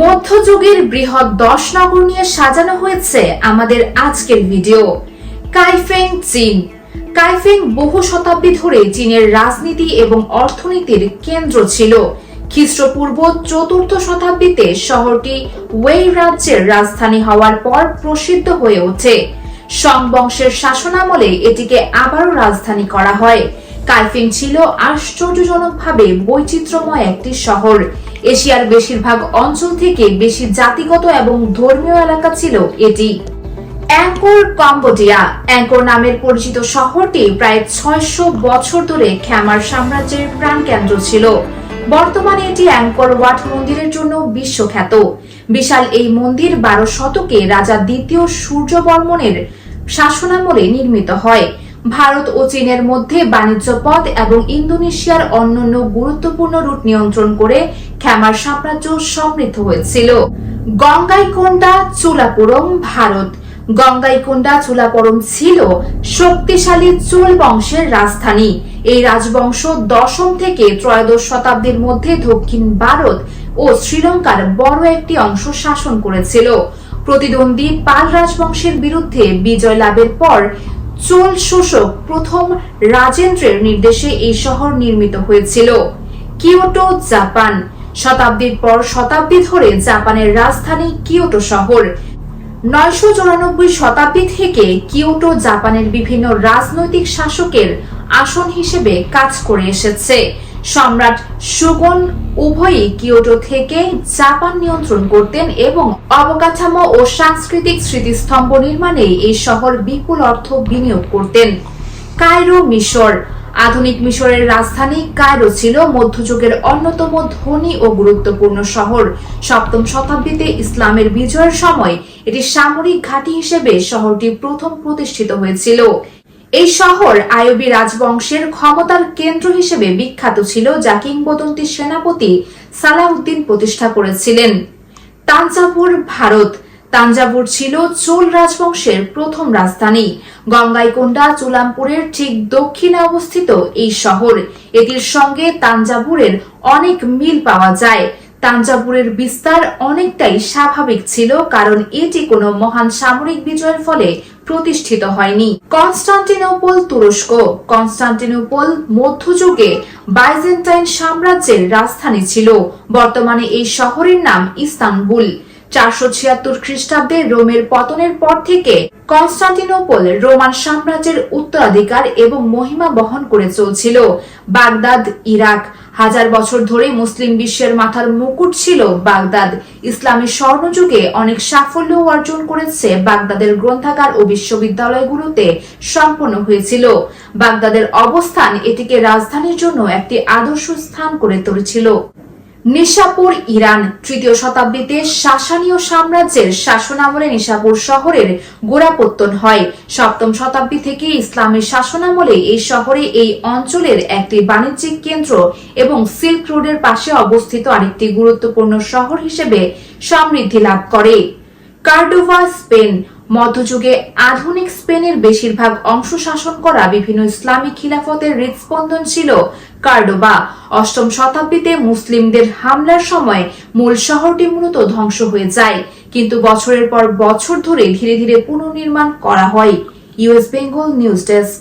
মধ্যযুগের বৃহৎ 10 নগর নিয়ে সাজানো হয়েছে আমাদের আজকের ভিডিও। কাইফেং চীন। কাইফেং বহু শতাব্দী ধরে চীনের রাজনীতি এবং অর্থনীতির কেন্দ্র ছিল। খ্রিস্টপূর্ব 4র্থ শতাব্দীতে শহরটি ওয়েই রাজ্যের রাজধানী হওয়ার পর প্রসিদ্ধ হয়ে ওঠে। সং বংশের শাসনামলে এটিকে আবারও রাজধানী করা হয়। কাইফেং ছিল আশ্চর্যজনকভাবে বৈচিত্র্যময় একটি শহর। এশিয়ার বেশিরভাগ অঞ্চল থেকে বেশি জাতিগত এবং ধর্মীয় এলাকা ছিল এটি। Angkor Cambodia. অ্যাংকর নামের পরিচিত শহরটি প্রায় 600 বছর ধরে খ্যামার সাম্রাজ্যের প্রাণকেন্দ্র ছিল। বর্তমানে এটি অ্যাংকর ওয়াট মন্দিরের জন্য বিশ্বখ্যাত। বিশাল এই মন্দির 12 শতকে রাজা দ্বিতীয় সূর্যবর্মনের শাসনামলে নির্মিত হয়। ভারত ও চীনের মধ্যে বাণিজ্য পথ এবং ইন্দোনেশিয়ার অন্যান্য গুরুত্বপূর্ণ রুট নিয়ন্ত্রণ করে খ্যামার সাম্রাজ্য সমৃদ্ধ হয়েছিল। গঙ্গাইকোন্ডা চুলাপুরম। ভারত। গঙ্গাইকোন্ডা চুলাপুরম ছিল শক্তিশালী চুল বংশের রাজধানী। এই রাজবংশ 10ম থেকে ত্রয়োদশ শতাব্দীর মধ্যে দক্ষিণ ভারত ও শ্রীলঙ্কার বড় একটি অংশ শাসন করেছিল। প্রতিদ্বন্দ্বী পাল রাজবংশের বিরুদ্ধে বিজয় লাভের পর চোল শাসক প্রথম রাজেন্দ্রের নির্দেশে এই শহর নির্মিত হয়েছিল। Kyoto Japan. শতাব্দীর পর শতাব্দী ধরে জাপানের রাজধানী কিয়োটো শহর। 994 শতাব্দী থেকে কিয়োটো জাপানের বিভিন্ন রাজনৈতিক শাসকের আসন হিসেবে কাজ করে এসেছে। সম্রাট শুগোন উভয়ই কিয়োটো থেকে জাপান নিয়ন্ত্রণ করতেন এবং অবকাঠামো ও সাংস্কৃতিক স্মৃতিস্তম্ভ নির্মাণে এই শহর বিপুল অর্থ বিনিয়োগ করতেন। কায়রো মিশর। আধুনিক মিশরের রাজধানী কায়রো ছিল মধ্যযুগের অন্যতম ধনী ও গুরুত্বপূর্ণ শহর। 7ম শতাব্দীতে ইসলামের বিজয়ের সময় এটি সামরিক ঘাঁটি হিসেবে শহরটি প্রথম প্রতিষ্ঠিত হয়েছিল। এই শহর আইয়ুবী রাজবংশের ক্ষমতার কেন্দ্র হিসেবে বিখ্যাত ছিল, যা কিংবদন্তি সেনাপতি সালাউদ্দিন প্রতিষ্ঠা করেছিলেন। তাঞ্জাভুর। ভারত। তাঞ্জাভুর ছিল চোল রাজবংশের প্রথম রাজধানী। গঙ্গাইকোন্ডা চুলামপুরের ঠিক দক্ষিণে অবস্থিত এই শহর। এটির সঙ্গে তাঞ্জাভুরের অনেক মিল পাওয়া যায়। তাঞ্জাভুরের বিস্তার অনেকটাই স্বাভাবিক ছিল, কারণ এটি কোনো মহান সামরিক বিজয়ের ফলে প্রতিষ্ঠিত হয়নি। কনস্টান্টিনোপল তুরস্ক। কনস্টান্টিনোপল মধ্যযুগে বাইজেন্টাইন সাম্রাজ্যের রাজধানী ছিল। বর্তমানে এই শহরের নাম ইস্তানবুল। 476 খ্রিস্টাব্দে রোমের পতনের পর থেকে কনস্টান্টিনোপল রোমান সাম্রাজ্যের উত্তরাধিকার এবং মহিমা বহন করে চলছিল। বাগদাদ। ইরাক। হাজার বছর ধরে মুসলিম বিশ্বের মাথার মুকুট ছিল বাগদাদ। ইসলামী স্বর্ণযুগে অনেক সাফল্য অর্জন করেছে। বাগদাদের গ্রন্থাগার ও বিশ্ববিদ্যালয়গুলোতে সম্পন্ন হয়েছিল। বাগদাদের অবস্থান এটিকে রাজধানীর জন্য একটি আদর্শ স্থান করে তুলেছিল। নিশাপুর। ইরান। 3য় শতাব্দীতে সাসানীয় সাম্রাজ্যের শাসনামলে নিশাপুর শহরের গোড়াপত্তন হয়। 7ম শতাব্দী থেকে ইসলামী শাসনামলে এই শহরে এই অঞ্চলের একটি বাণিজ্যিক কেন্দ্র এবং সিল্ক রোডের পাশে অবস্থিত আরেকটি গুরুত্বপূর্ণ শহর হিসেবে সমৃদ্ধি লাভ করে। কার্ডোভা। স্পেন। মধ্যযুগে আধুনিক স্পেনের বেশিরভাগ অংশ শাসন করা বিভিন্ন ইসলামী খিলাফতের হৃদস্পন্দন ছিল কার্ডোবা। 8ম শতাব্দীতে মুসলিমদের হামলার সময় মূল শহরটি মূলত ধ্বংস হয়ে যায়, কিন্তু বছরের পর বছর ধরে ধীরে ধীরে পুনর্নির্মাণ করা হয়। US Bengal news desk.